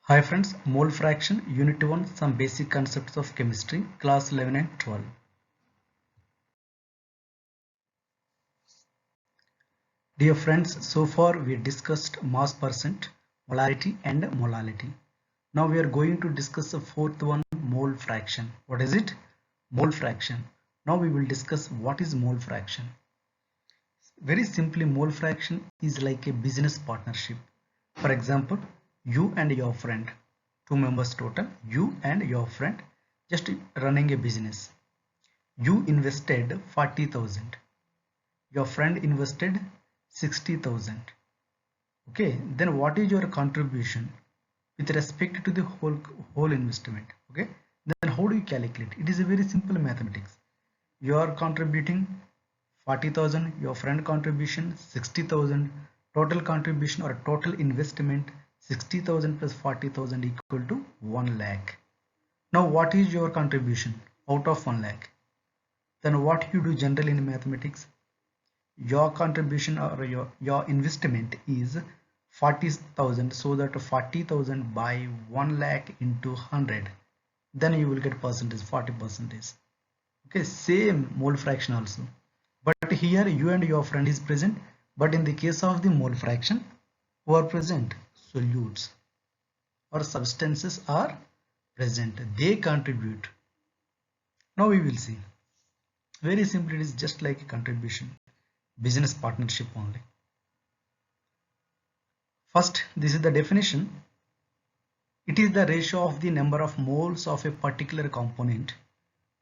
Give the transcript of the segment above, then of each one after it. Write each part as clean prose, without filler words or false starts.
Hi friends, mole fraction, unit 1, some basic concepts of chemistry, class 11 and 12. Dear friends, so far we discussed mass percent, molarity and molality. Now we are going to discuss the fourth one, mole fraction. What is it? Mole fraction. Now we will discuss what is mole fraction. Very simply, mole fraction is like a business partnership. For example, you and your friend, two members total, you and your friend just running a business. You invested 40,000. Your friend invested 60,000. Okay, then what is your contribution with respect to the whole investment? Okay, then how do you calculate? It is a very simple mathematics. You are contributing 40,000, your friend contribution 60,000, total contribution or total investment 60,000 plus 40,000 equal to 1 lakh. Now what is your contribution out of 1 lakh? Then what you do generally in mathematics? Your contribution or your investment is 40,000, so that 40,000 by 1 lakh into 100, then you will get percentage 40 percentage. Okay, same mole fraction also, but here you and your friend is present, but in the case of the mole fraction, who are present? Solutes or substances are present, they contribute. Now we will see. Very simply, it is just like a contribution, business partnership only. First, this is the definition. It is the ratio of the number of moles of a particular component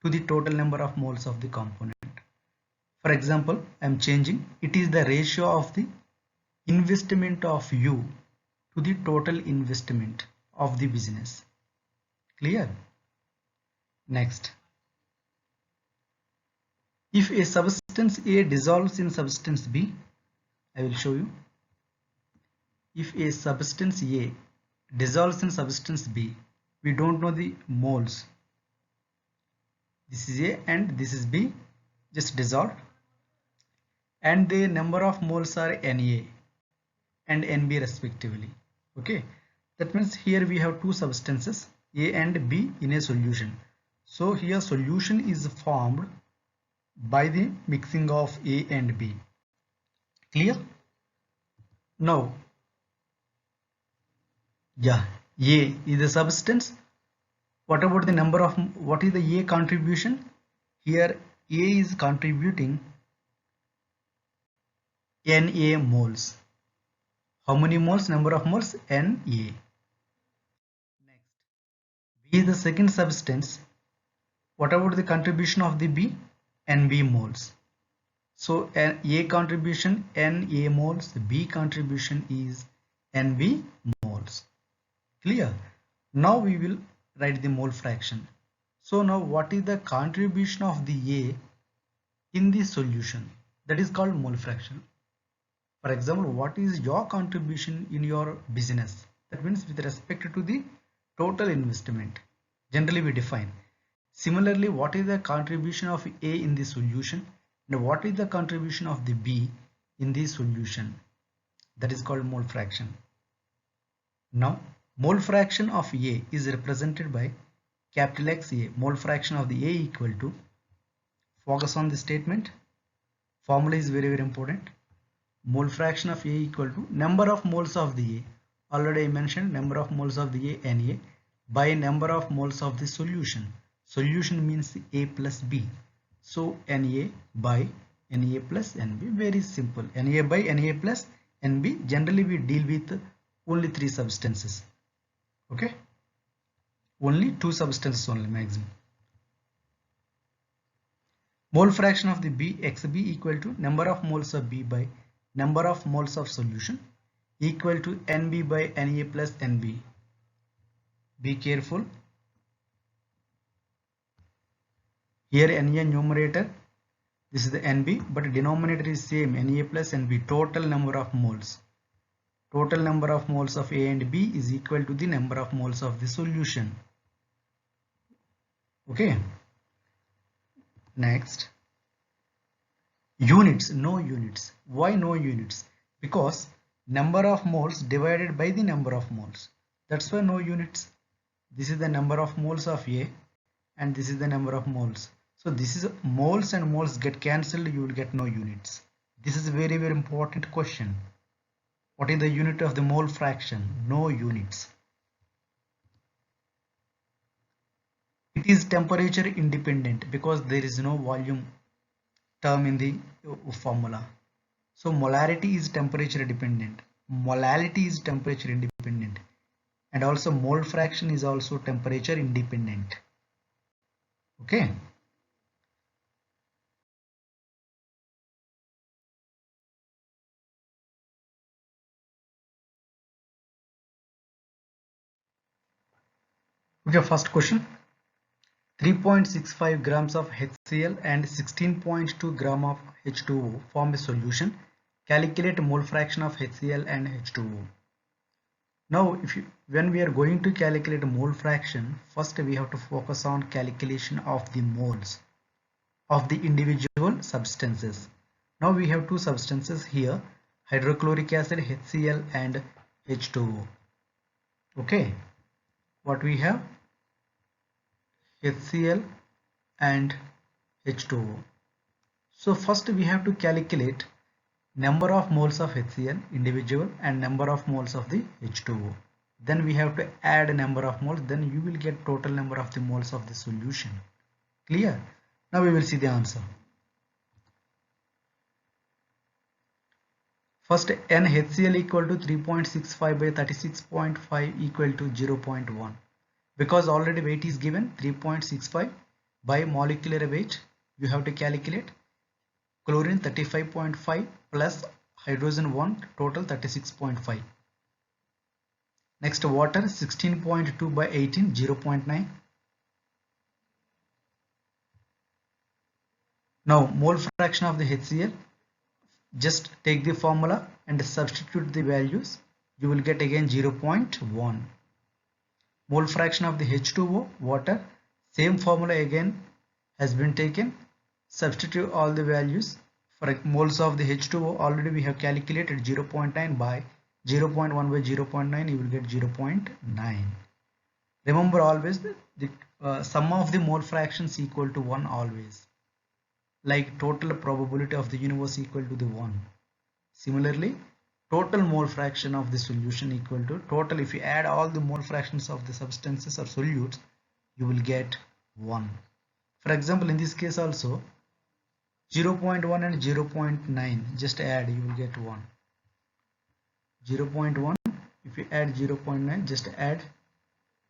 to the total number of moles of the component. For example, I am changing. It is the ratio of the investment of you to the total investment of the business. Clear? Next. If a substance A dissolves in substance B, I will show you. If a substance A dissolves in substance B, we don't know the moles. This is A and this is B, just dissolved, and the number of moles are Na and Nb respectively. Okay, that means here we have two substances A and B in a solution. So here solution is formed by the mixing of A and B. Clear? Now, yeah, A is the substance. What about the number of, what is the A contribution? Here A is contributing Na moles. How many moles? Number of moles? Na. Next, B is the second substance. What about the contribution of the B? Nb moles. So A contribution Na moles, B contribution is Nb moles. Clear? Now we will write the mole fraction. So now what is the contribution of the A in the solution? That is called mole fraction. For example, what is your contribution in your business? That means with respect to the total investment. Generally we define. Similarly, what is the contribution of A in the solution and what is the contribution of the B in the solution? That is called mole fraction. Now, mole fraction of A is represented by capital XA. Mole fraction of the A equal to, focus on the statement. Formula is very important. Mole fraction of A equal to number of moles of the A. Already I mentioned number of moles of the A, Na, by number of moles of the solution. Solution means A plus B. So Na by Na plus Nb. Very simple. Na by Na plus Nb. Generally we deal with only three substances. Okay. Only two substances only maximum. Mole fraction of the B xB equal to number of moles of B by number of moles of solution equal to Nb by Na plus Nb. Be careful. Here Na numerator, this is the Nb, but denominator is same, Na plus Nb, total number of moles. Total number of moles of A and B is equal to the number of moles of the solution. Okay. Next. Units, no units. Why no units? Because number of moles divided by the number of moles. That's why no units. This is the number of moles of A and this is the number of moles. So this is moles and moles get cancelled, you will get no units. This is a very important question. What is the unit of the mole fraction? No units. It is temperature independent because there is no volume term in the formula. So molarity is temperature dependent. Molality is temperature independent. And also mole fraction is also temperature independent. Okay. Okay, first question. 3.65 grams of HCl and 16.2 gram of H2O form a solution. Calculate mole fraction of HCl and H2O. Now, when we are going to calculate mole fraction, first we have to focus on calculation of the moles of the individual substances. Now we have two substances here, hydrochloric acid HCl and H2O. Okay, what we have? HCl and H2O. So first we have to calculate number of moles of HCl individual and number of moles of the H2O. Then we have to add a number of moles, then you will get total number of the moles of the solution. Clear? Now we will see the answer. First, NHCl equal to 3.65 by 36.5 equal to 0.1. Because already weight is given 3.65 by molecular weight, you have to calculate chlorine 35.5 plus hydrogen 1, total 36.5. Next, water 16.2 by 18, 0.9. Now mole fraction of the HCl, just take the formula and substitute the values, you will get again 0.1. Mole fraction of the H2O, water, same formula again has been taken, substitute all the values. For moles of the H2O, already we have calculated 0.9 by 0.1 by 0.9, you will get 0.9. Remember always the sum of the mole fractions equal to 1 always. Like total probability of the universe equal to the 1. Similarly, total mole fraction of the solution equal to total, if you add all the mole fractions of the substances or solutes, you will get 1. For example, in this case also 0.1 and 0.9, just add, you will get 1. 0.1, if you add 0.9, just add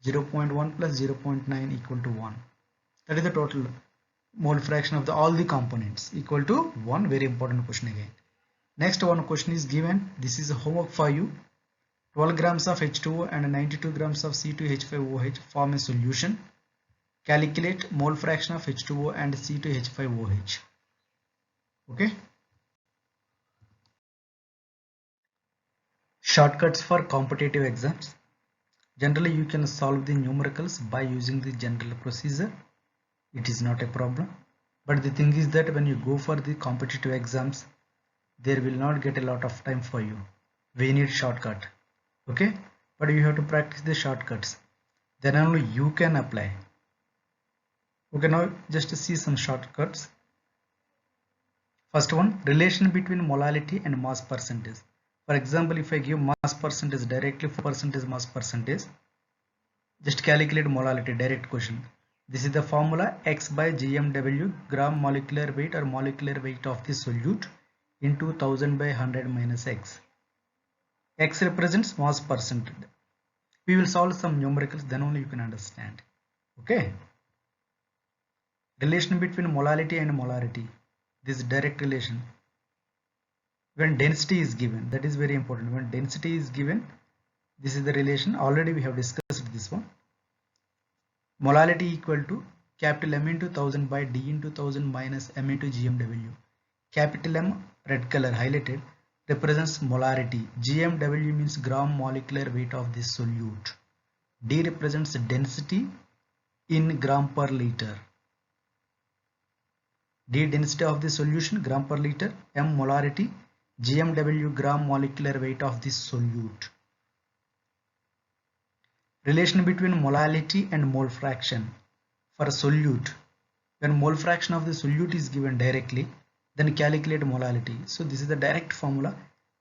0.1 plus 0.9 equal to 1. That is the total mole fraction of all the components equal to 1. Very important question again. Next one question is given. This is a homework for you. 12 grams of H2O and 92 grams of C2H5OH form a solution. Calculate mole fraction of H2O and C2H5OH. Okay. Shortcuts for competitive exams. Generally, you can solve the numericals by using the general procedure. It is not a problem. But the thing is that when you go for the competitive exams, there will not get a lot of time for you. We need shortcut. Okay. But you have to practice the shortcuts. Then only you can apply. Okay, now just see some shortcuts. First one, relation between molality and mass percentage. For example, if I give mass percentage directly for percentage mass percentage, just calculate molality, direct question. This is the formula, X by GMW, gram molecular weight or molecular weight of the solute into 1000 by 100 minus X. X represents mass percentage. We will solve some numericals, then only you can understand. Okay. Relation between molality and molarity. This direct relation. When density is given, that is very important. When density is given, this is the relation. Already we have discussed this one. Molality equal to capital M into 1000 by D into 1000 minus M into GMW. Capital M, red color highlighted, represents molarity. GMW means gram molecular weight of this solute. D represents density in gram per liter. D density of the solution, gram per liter. M molarity, GMW gram molecular weight of this solute. Relation between molality and mole fraction. For a solute, when mole fraction of the solute is given directly, then calculate molality. So this is the direct formula.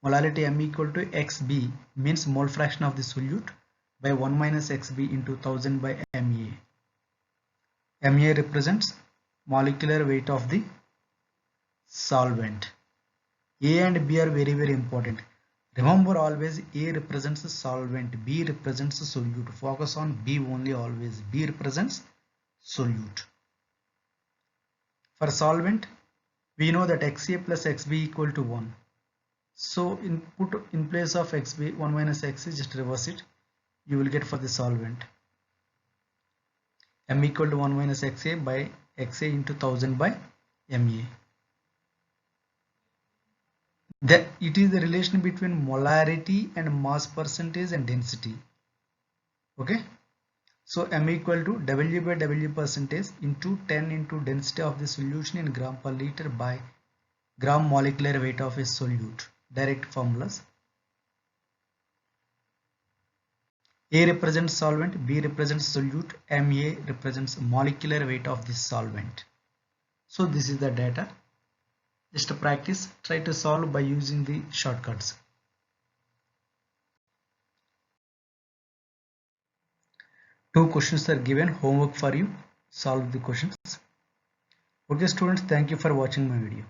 Molality M equal to XB means mole fraction of the solute by 1 minus XB into 1000 by MA. MA represents molecular weight of the solvent. A and B are very important. Remember always A represents the solvent, B represents the solute. Focus on B only always. B represents solute. For solvent, we know that XA plus XB equal to 1. So put in place of XB 1 minus XA, just reverse it. You will get for the solvent M equal to 1 minus XA by XA into 1000 by MA. It is the relation between molarity and mass percentage and density. Okay. So M equal to W by W percentage into 10 into density of the solution in gram per liter by gram molecular weight of a solute. Direct formulas. A represents solvent, B represents solute, MA represents molecular weight of this solvent. So this is the data. Just practice, try to solve by using the shortcuts. Two questions are given, homework for you, solve the questions. Okay students, thank you for watching my video.